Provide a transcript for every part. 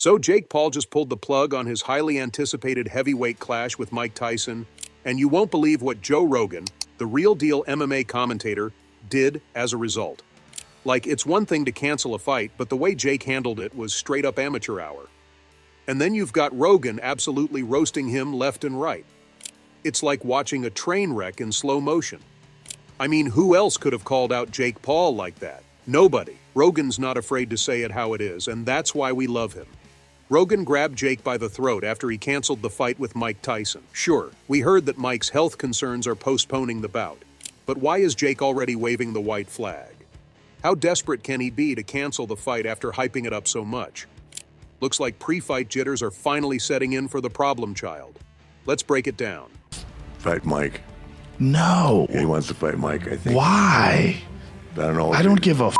So Jake Paul just pulled the plug on his highly anticipated heavyweight clash with Mike Tyson, and you won't believe what Joe Rogan, the real deal MMA commentator, did as a result. Like, it's one thing to cancel a fight, but the way Jake handled it was straight up amateur hour. And then you've got Rogan absolutely roasting him left and right. It's like watching a train wreck in slow motion. I mean, who else could have called out Jake Paul like that? Nobody. Rogan's not afraid to say it how it is, and that's why we love him. Rogan grabbed Jake by the throat after he canceled the fight with Mike Tyson. Sure, we heard that Mike's health concerns are postponing the bout. But why is Jake already waving the white flag? How desperate can he be to cancel the fight after hyping it up so much? Looks like pre-fight jitters are finally setting in for the problem child. Let's break it down. Fight Mike. No. Yeah, he wants to fight Mike, I think. Why? I don't know. I don't give a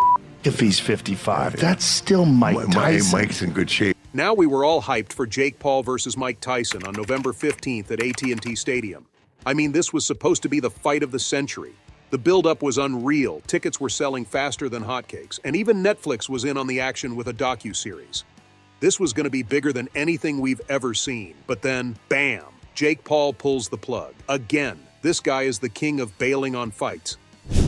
if he's 55. That's still Mike Tyson. Mike's in good shape. Now we were all hyped for Jake Paul versus Mike Tyson on November 15th at AT&T Stadium. I mean, this was supposed to be the fight of the century. The build-up was unreal, tickets were selling faster than hotcakes, and even Netflix was in on the action with a docu-series. This was going to be bigger than anything we've ever seen. But then, bam, Jake Paul pulls the plug. Again, this guy is the king of bailing on fights.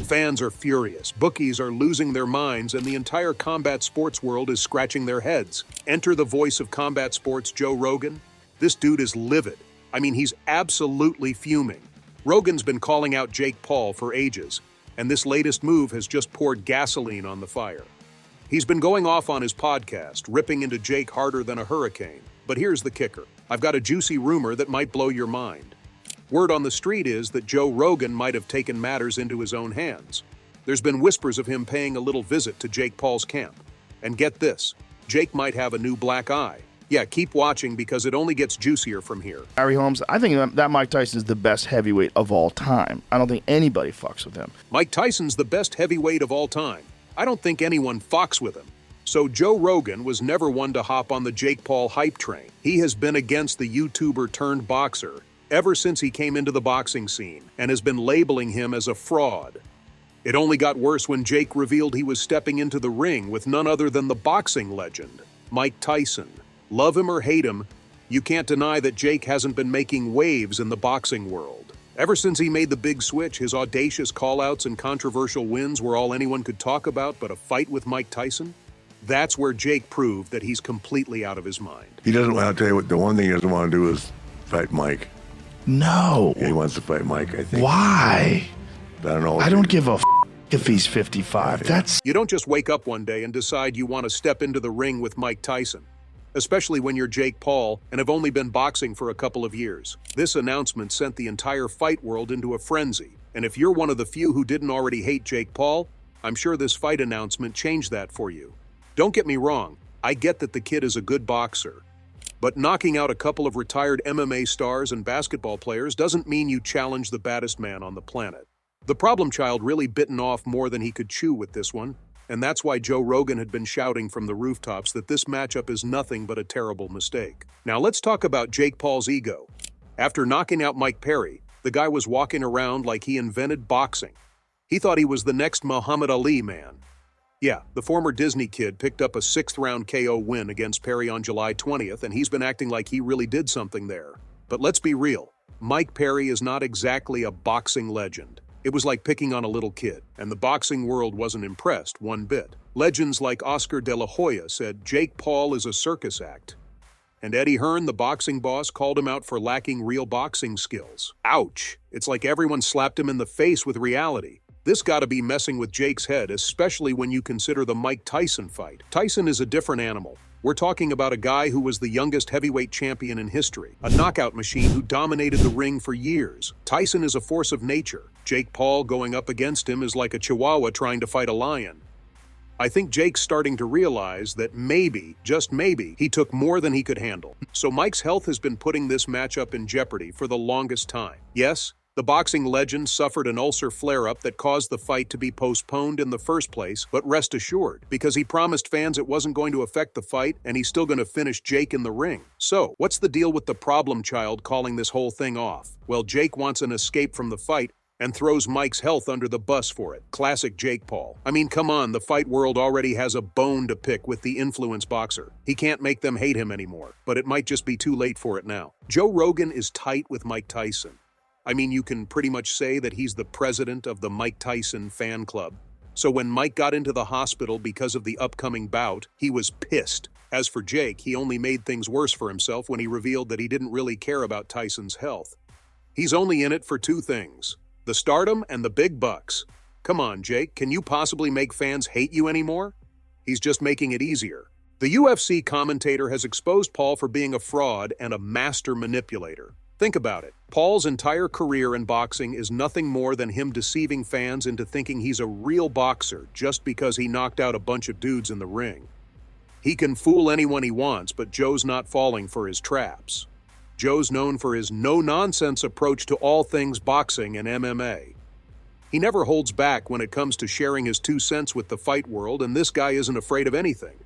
Fans are furious, bookies are losing their minds, and the entire combat sports world is scratching their heads. Enter the voice of combat sports, Joe Rogan. This dude is livid. I mean, he's absolutely fuming. Rogan's been calling out Jake Paul for ages, and this latest move has just poured gasoline on the fire. He's been going off on his podcast, ripping into Jake harder than a hurricane. But here's the kicker. I've got a juicy rumor that might blow your mind. Word on the street is that Joe Rogan might have taken matters into his own hands. There's been whispers of him paying a little visit to Jake Paul's camp. And get this, Jake might have a new black eye. Yeah, keep watching because it only gets juicier from here. Harry Holmes, I think that Mike Tyson is the best heavyweight of all time. I don't think anybody fucks with him. Mike Tyson's the best heavyweight of all time. I don't think anyone fucks with him. So Joe Rogan was never one to hop on the Jake Paul hype train. He has been against the YouTuber turned boxer ever since he came into the boxing scene and has been labeling him as a fraud. It only got worse when Jake revealed he was stepping into the ring with none other than the boxing legend, Mike Tyson. Love him or hate him, you can't deny that Jake hasn't been making waves in the boxing world. Ever since he made the big switch, his audacious callouts and controversial wins were all anyone could talk about but a fight with Mike Tyson. That's where Jake proved that he's completely out of his mind. He doesn't want to tell you what the one thing he doesn't want to do is fight Mike. No. Yeah, he wants to fight Mike, I think. Why? I don't know. I don't give a if he's 55. That's... You don't just wake up one day and decide you want to step into the ring with Mike Tyson. Especially when you're Jake Paul and have only been boxing for a couple of years. This announcement sent the entire fight world into a frenzy. And if you're one of the few who didn't already hate Jake Paul, I'm sure this fight announcement changed that for you. Don't get me wrong, I get that the kid is a good boxer. But knocking out a couple of retired MMA stars and basketball players doesn't mean you challenge the baddest man on the planet. The problem child really bitten off more than he could chew with this one. And that's why Joe Rogan had been shouting from the rooftops that this matchup is nothing but a terrible mistake. Now let's talk about Jake Paul's ego. After knocking out Mike Perry, the guy was walking around like he invented boxing. He thought he was the next Muhammad Ali, man. Yeah, the former Disney kid picked up a 6th-round KO win against Perry on July 20th, and he's been acting like he really did something there. But let's be real, Mike Perry is not exactly a boxing legend. It was like picking on a little kid, and the boxing world wasn't impressed one bit. Legends like Oscar de la Hoya said Jake Paul is a circus act. And Eddie Hearn, the boxing boss, called him out for lacking real boxing skills. Ouch! It's like everyone slapped him in the face with reality. This gotta be messing with Jake's head, especially when you consider the Mike Tyson fight. Tyson is a different animal. We're talking about a guy who was the youngest heavyweight champion in history, a knockout machine who dominated the ring for years. Tyson is a force of nature. Jake Paul going up against him is like a chihuahua trying to fight a lion. I think Jake's starting to realize that maybe, just maybe, he took more than he could handle. So Mike's health has been putting this matchup in jeopardy for the longest time. Yes, the boxing legend suffered an ulcer flare-up that caused the fight to be postponed in the first place, but rest assured, because he promised fans it wasn't going to affect the fight and he's still going to finish Jake in the ring. So, what's the deal with the problem child calling this whole thing off? Well, Jake wants an escape from the fight, and throws Mike's health under the bus for it. Classic Jake Paul. I mean, come on, the fight world already has a bone to pick with the influence boxer. He can't make them hate him anymore, but it might just be too late for it now. Joe Rogan is tight with Mike Tyson. I mean, you can pretty much say that he's the president of the Mike Tyson fan club. So when Mike got into the hospital because of the upcoming bout, he was pissed. As for Jake, he only made things worse for himself when he revealed that he didn't really care about Tyson's health. He's only in it for two things: the stardom and the big bucks. Come on, Jake, can you possibly make fans hate you anymore? He's just making it easier. The UFC commentator has exposed Paul for being a fraud and a master manipulator. Think about it. Paul's entire career in boxing is nothing more than him deceiving fans into thinking he's a real boxer just because he knocked out a bunch of dudes in the ring. He can fool anyone he wants, but Joe's not falling for his traps. Joe's known for his no-nonsense approach to all things boxing and MMA. He never holds back when it comes to sharing his 2 cents with the fight world, and this guy isn't afraid of anything.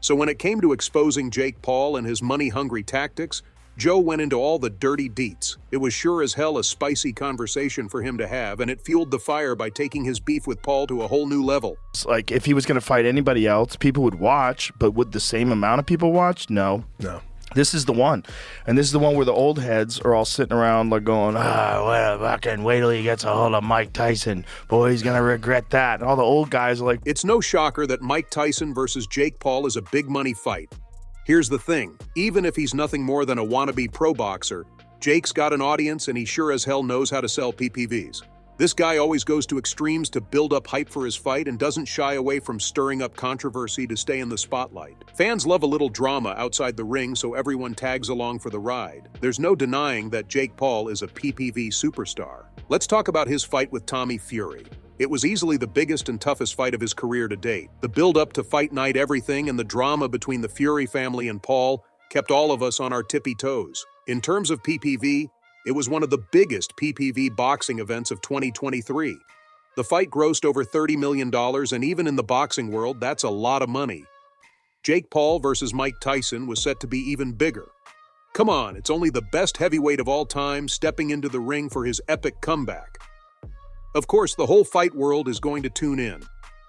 So when it came to exposing Jake Paul and his money-hungry tactics, Joe went into all the dirty deets. It was sure as hell a spicy conversation for him to have, and it fueled the fire by taking his beef with Paul to a whole new level. It's like, if he was going to fight anybody else, people would watch, but would the same amount of people watch? No. This is the one. And this is the one where the old heads are all sitting around like going, well, fucking wait till he gets a hold of Mike Tyson. Boy, he's going to regret that. And all the old guys are like... It's no shocker that Mike Tyson versus Jake Paul is a big money fight. Here's the thing, even if he's nothing more than a wannabe pro boxer, Jake's got an audience and he sure as hell knows how to sell PPVs. This guy always goes to extremes to build up hype for his fight and doesn't shy away from stirring up controversy to stay in the spotlight. Fans love a little drama outside the ring, so everyone tags along for the ride. There's no denying that Jake Paul is a PPV superstar. Let's talk about his fight with Tommy Fury. It was easily the biggest and toughest fight of his career to date. The build-up to fight night everything and the drama between the Fury family and Paul kept all of us on our tippy toes. In terms of PPV, it was one of the biggest PPV boxing events of 2023. The fight grossed over $30 million, and even in the boxing world, that's a lot of money. Jake Paul versus Mike Tyson was set to be even bigger. Come on, it's only the best heavyweight of all time stepping into the ring for his epic comeback. Of course, the whole fight world is going to tune in.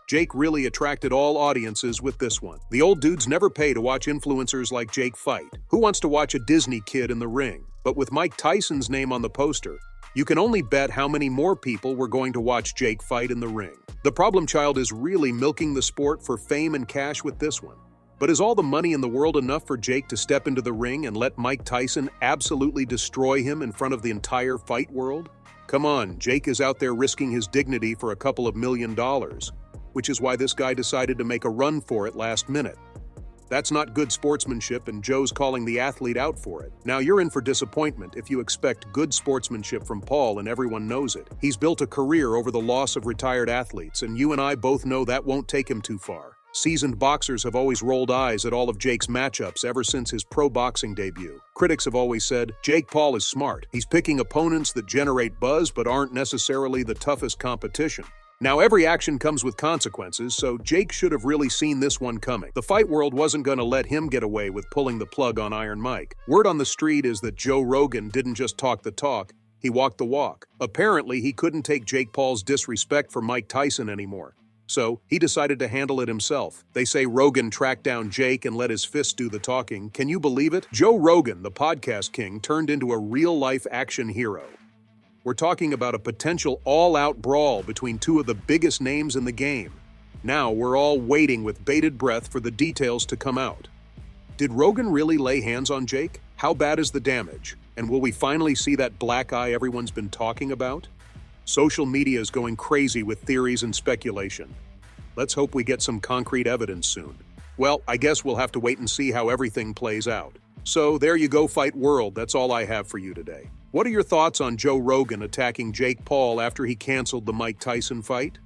Jake really attracted all audiences with this one. The old dudes never pay to watch influencers like Jake fight. Who wants to watch a Disney kid in the ring? But with Mike Tyson's name on the poster, you can only bet how many more people were going to watch Jake fight in the ring. The problem child is really milking the sport for fame and cash with this one. But is all the money in the world enough for Jake to step into the ring and let Mike Tyson absolutely destroy him in front of the entire fight world? Come on, Jake is out there risking his dignity for a couple of $1 million, which is why this guy decided to make a run for it last minute. That's not good sportsmanship, and Joe's calling the athlete out for it. Now you're in for disappointment if you expect good sportsmanship from Paul and everyone knows it. He's built a career over the loss of retired athletes, and you and I both know that won't take him too far. Seasoned boxers have always rolled eyes at all of Jake's matchups ever since his pro boxing debut. Critics have always said, Jake Paul is smart. He's picking opponents that generate buzz but aren't necessarily the toughest competition. Now every action comes with consequences, so Jake should have really seen this one coming. The fight world wasn't going to let him get away with pulling the plug on Iron Mike. Word on the street is that Joe Rogan didn't just talk the talk, he walked the walk. Apparently, he couldn't take Jake Paul's disrespect for Mike Tyson anymore. So, he decided to handle it himself. They say Rogan tracked down Jake and let his fists do the talking. Can you believe it? Joe Rogan, the podcast king, turned into a real-life action hero. We're talking about a potential all-out brawl between two of the biggest names in the game. Now, we're all waiting with bated breath for the details to come out. Did Rogan really lay hands on Jake? How bad is the damage? And will we finally see that black eye everyone's been talking about? Social media is going crazy with theories and speculation. Let's hope we get some concrete evidence soon. Well, I guess we'll have to wait and see how everything plays out. So there you go, fight world. That's all I have for you today. What are your thoughts on Joe Rogan attacking Jake Paul after he canceled the Mike Tyson fight?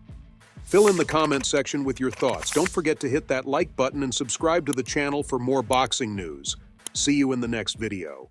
Fill in the comment section with your thoughts. Don't forget to hit that like button and subscribe to the channel for more boxing news. See you in the next video.